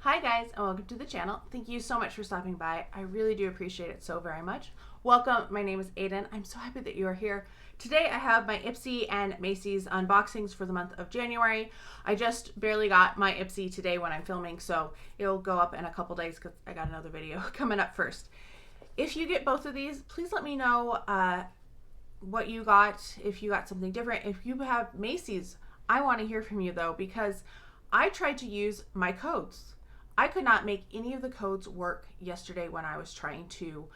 Hi guys, and welcome to the channel. Thank you so much for stopping by. I really do appreciate it so very much. Welcome, my name is Aiden. I'm so happy that you are here. Today I have my Ipsy and Macy's unboxings for the month of January. I just barely got my Ipsy today when I'm filming, so it'll go up in a couple days because I got another video coming up first. If you get both of these, please let me know what you got, if you got something different. If you have Macy's, I want to hear from you though, because I tried to use my codes. I could not make any of the codes work yesterday when I was trying to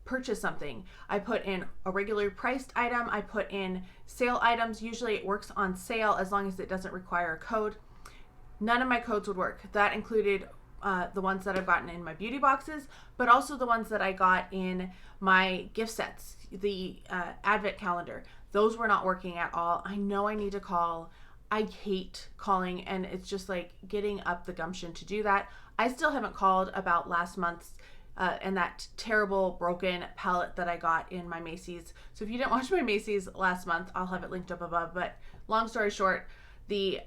purchase something. I put in a regular priced item. I put in sale items. Usually it works on sale as long as it doesn't require a code. None of my codes would work. That included the ones that I've gotten in my beauty boxes, but also the ones that I got in my gift sets, the advent calendar. Those were not working at all. I know I need to call. I hate calling, and it's just like getting up the gumption to do that. I still haven't called about last month's and that terrible broken palette that I got in my Macy's. So if you didn't watch my Macy's last month, I'll have it linked up above. But long story short, the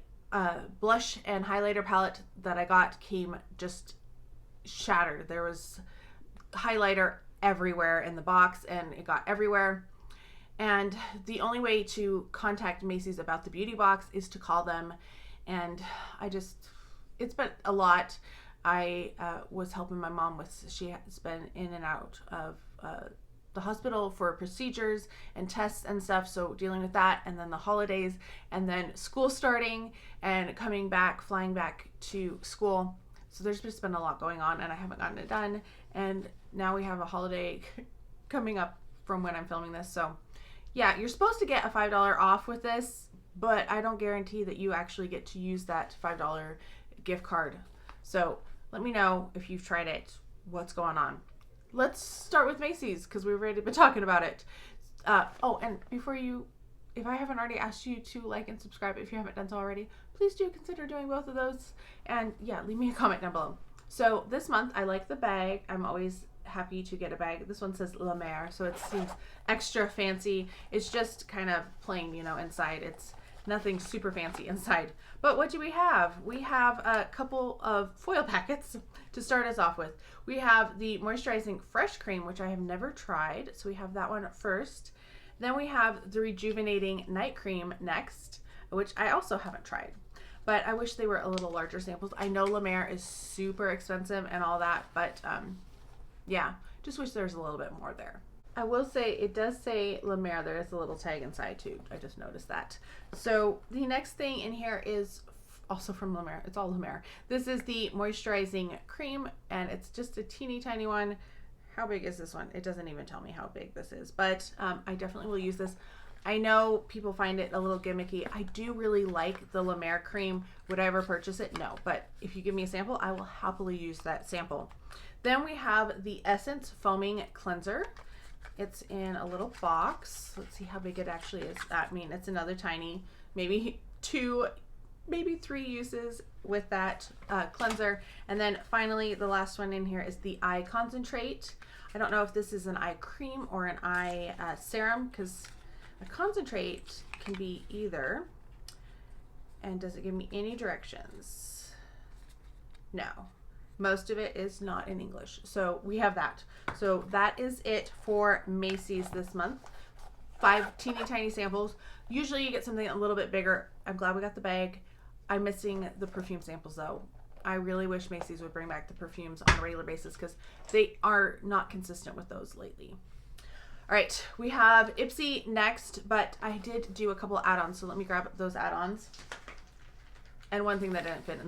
blush and highlighter palette that I got came just shattered. There was highlighter everywhere in the box, and it got everywhere. And the only way to contact Macy's about the beauty box is to call them. And it's been a lot. I was helping my mom with, she has been in and out of the hospital for procedures and tests and stuff. So dealing with that, and then the holidays, and then school starting and coming back, flying back to school. So there's just been a lot going on, and I haven't gotten it done. And now we have a holiday coming up from when I'm filming this. So yeah, you're supposed to get a $5 off with this, but I don't guarantee that you actually get to use that $5 gift card. So let me know if you've tried it, what's going on. Let's start with Macy's because we've already been talking about it. Oh, and before you, if I haven't already asked you to like and subscribe, if you haven't done so already, please do consider doing both of those. And yeah, leave me a comment down below. So this month, I like the bag. I'm always happy to get a bag. This one says La Mer, so it seems extra fancy. It's just kind of plain, inside. It's nothing super fancy inside. But what do we have? We have a couple of foil packets to start us off with. We have the moisturizing fresh cream, which I have never tried, so we have that one first. Then we have the rejuvenating night cream next, which I also haven't tried, but I wish they were a little larger samples. I know La Mer is super expensive and all that, but yeah, just wish there was a little bit more there. I will say it does say La Mer. There is a little tag inside too. I just noticed that. So the next thing in here is also from La Mer. It's all La Mer. This is the moisturizing cream, and it's just a teeny tiny one. How big is this one? It doesn't even tell me how big this is, but I definitely will use this. I know people find it a little gimmicky. I do really like the La Mer cream. Would I ever purchase it? No, but if you give me a sample, I will happily use that sample. Then we have the Essence Foaming Cleanser. It's in a little box. Let's see how big it actually is. I mean, it's another tiny, maybe 2, maybe 3 uses with that cleanser. And then finally, the last one in here is the eye concentrate. I don't know if this is an eye cream or an eye serum, because a concentrate can be either. And does it give me any directions? No. Most of it is not in English. So we have that. So that is it for Macy's this month. 5 teeny tiny samples. Usually you get something a little bit bigger. I'm glad we got the bag. I'm missing the perfume samples though. I really wish Macy's would bring back the perfumes on a regular basis because they are not consistent with those lately. All right, we have Ipsy next, but I did do a couple add-ons, so let me grab those add-ons. And one thing that didn't fit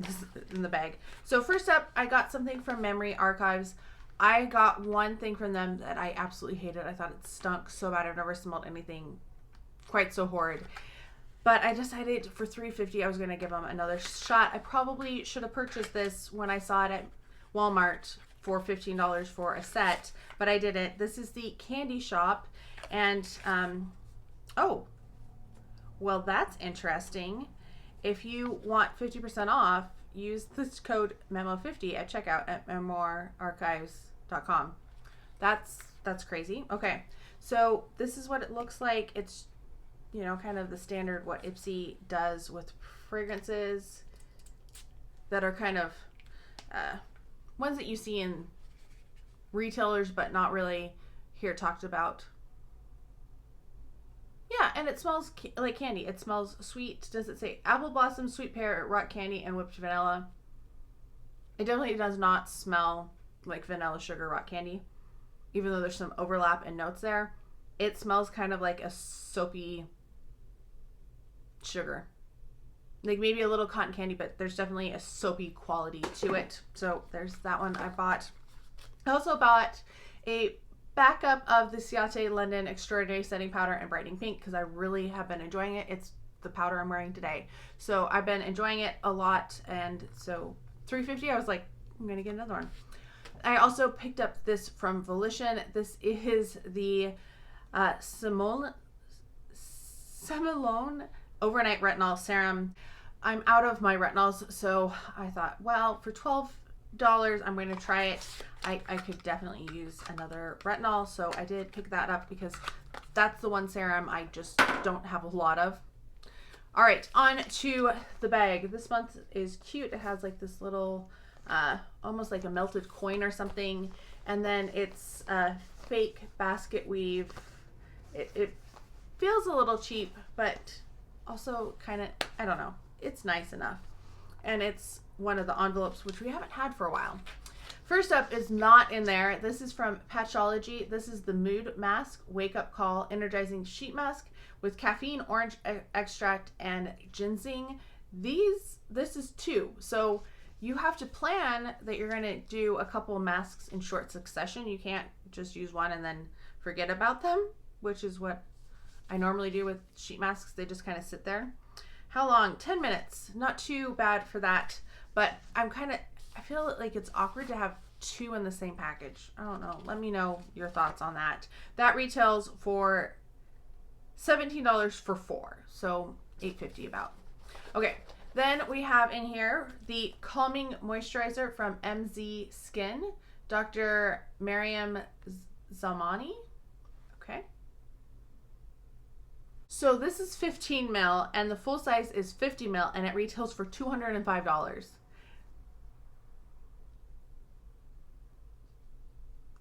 in the bag. So first up, I got something from Memory Archives. I got one thing from them that I absolutely hated. I thought it stunk so bad. I've never smelled anything quite so horrid. But I decided for $3.50 I was going to give them another shot. I probably should have purchased this when I saw it at Walmart for $15 for a set, but I didn't. This is the Candy Shop, and oh, well, that's interesting. If you want 50% off, use this code MEMO50 at checkout at memoirarchives.com. That's crazy. Okay, so this is what it looks like. It's, kind of the standard what Ipsy does with fragrances that are kind of ones that you see in retailers, but not really here talked about. Yeah, and it smells like candy. It smells sweet. Does it say apple blossom, sweet pear, rock candy, and whipped vanilla? It definitely does not smell like vanilla sugar rock candy, even though there's some overlap and notes there. It smells kind of like a soapy sugar. Like maybe a little cotton candy, but there's definitely a soapy quality to it. So there's that one I bought. I also bought a backup of the Ciate London Extraordinary Setting Powder in Brightening Pink because I really have been enjoying it. It's the powder I'm wearing today. So I've been enjoying it a lot, and so $3.50, I was like, I'm going to get another one. I also picked up this from Volition. This is the Simone Overnight Retinol Serum. I'm out of my retinols, so I thought, well, for $12, I'm going to try it. I could definitely use another retinol, so I did pick that up because that's the one serum I just don't have a lot of. All right, on to the bag. This month is cute. It has like this little, almost like a melted coin or something, and then it's a fake basket weave. It feels a little cheap, but also kind of, I don't know. It's nice enough. And it's one of the envelopes, which we haven't had for a while. First up is not in there. This is from Patchology. This is the Mood Mask Wake Up Call Energizing Sheet Mask with caffeine, orange extract, and ginseng. This is 2. So you have to plan that you're going to do a couple masks in short succession. You can't just use one and then forget about them, which is what I normally do with sheet masks. They just kind of sit there. How long? 10 minutes. Not too bad for that, but I feel like it's awkward to have 2 in the same package. I don't know. Let me know your thoughts on that. That retails for $17 for 4, so $8.50 about. Okay, then we have in here the Calming Moisturizer from MZ Skin, Dr. Mariam Zamani. Okay. So this is 15 ml and the full size is 50 ml and it retails for $205.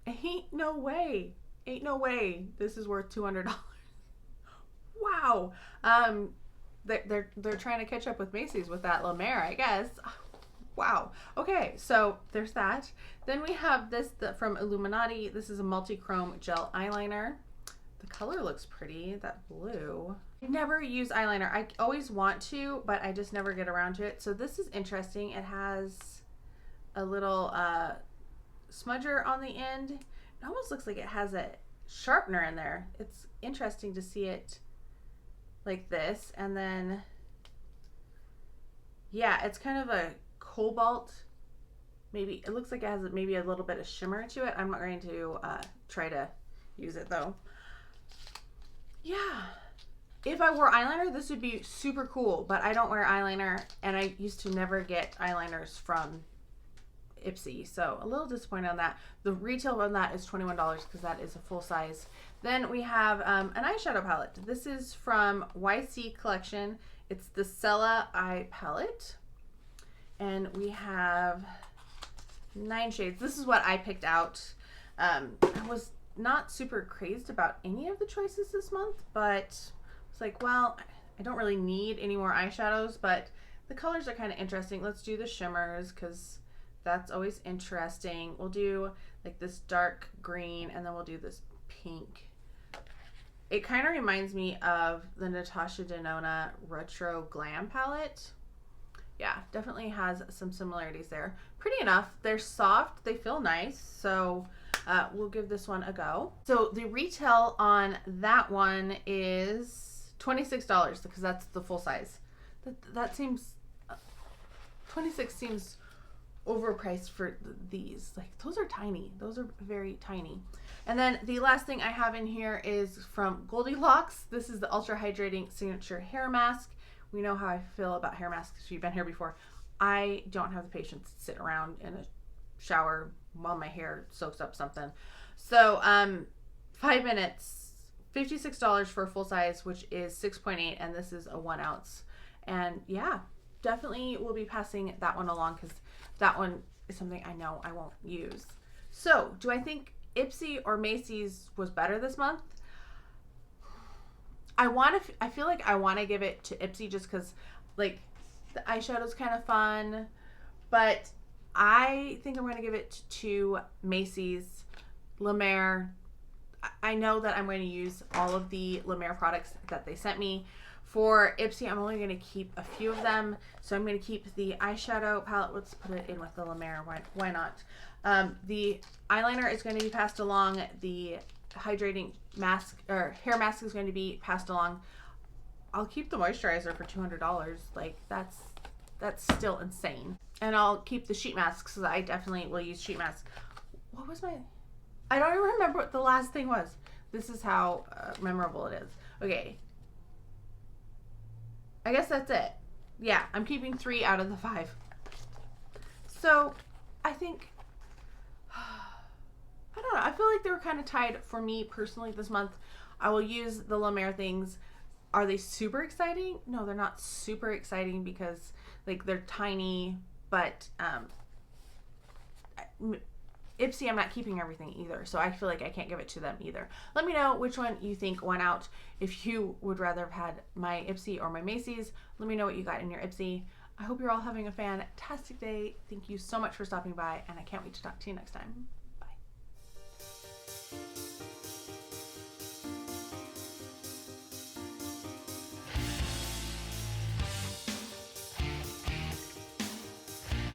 Ain't no way. Ain't no way this is worth $200. Wow. They're trying to catch up with Macy's with that La Mer, I guess. Wow. Okay, so there's that. Then we have this from Illuminati. This is a multi-chrome gel eyeliner. The color looks pretty, that blue. I never use eyeliner. I always want to, but I just never get around to it. So this is interesting. It has a little smudger on the end. It almost looks like it has a sharpener in there. It's interesting to see it like this. And then, yeah, it's kind of a cobalt. Maybe it looks like it has maybe a little bit of shimmer to it. I'm not going to try to use it though. Yeah, if I wore eyeliner, this would be super cool, but I don't wear eyeliner, and I used to never get eyeliners from Ipsy, so a little disappointed on that. The retail on that is $21 because that is a full size. Then we have an eyeshadow palette. This is from YC Collection. It's the Sella Eye Palette, and we have 9 shades. This is what I picked out. I was not super crazed about any of the choices this month, but it's like, well, I don't really need any more eyeshadows, but the colors are kind of interesting. Let's do the shimmers because that's always interesting. We'll do like this dark green and then we'll do this pink. It kind of reminds me of the Natasha Denona Retro Glam palette. Yeah, definitely has some similarities there. Pretty enough. They're soft. They feel nice. So we'll give this one a go. So the retail on that one is $26 because that's the full size. That seems, 26 seems overpriced for these. Like those are tiny. Those are very tiny. And then the last thing I have in here is from Goldilocks. This is the Ultra Hydrating Signature Hair Mask. We know how I feel about hair masks if you've been here before. I don't have the patience to sit around in a shower while my hair soaks up something. So 5 minutes, $56 for a full size, which is 6.8, and this is a 1 ounce. And yeah, definitely will be passing that one along because that one is something I know I won't use. So, do I think Ipsy or Macy's was better this month? I feel like I want to give it to Ipsy just because, like, the eyeshadow's kind of fun, but I think I'm going to give it to Macy's. La Mer, I know that I'm going to use all of the La Mer products that they sent me. For Ipsy, I'm only going to keep a few of them. So I'm going to keep the eyeshadow palette. Let's put it in with the La Mer. Why not? The eyeliner is going to be passed along. The hydrating mask or hair mask is going to be passed along. I'll keep the moisturizer for $200. Like, that's still insane. And I'll keep the sheet masks because I definitely will use sheet masks. What was my... I don't even remember what the last thing was. This is how memorable it is. Okay. I guess that's it. Yeah, I'm keeping 3 out of the 5. So, I think... I don't know. I feel like they were kind of tied for me personally this month. I will use the La Mer things. Are they super exciting? No, they're not super exciting because, like, they're tiny, but Ipsy, I'm not keeping everything either, so I feel like I can't give it to them either. Let me know which one you think went out. If you would rather have had my Ipsy or my Macy's, let me know what you got in your Ipsy. I hope you're all having a fantastic day. Thank you so much for stopping by, and I can't wait to talk to you next time.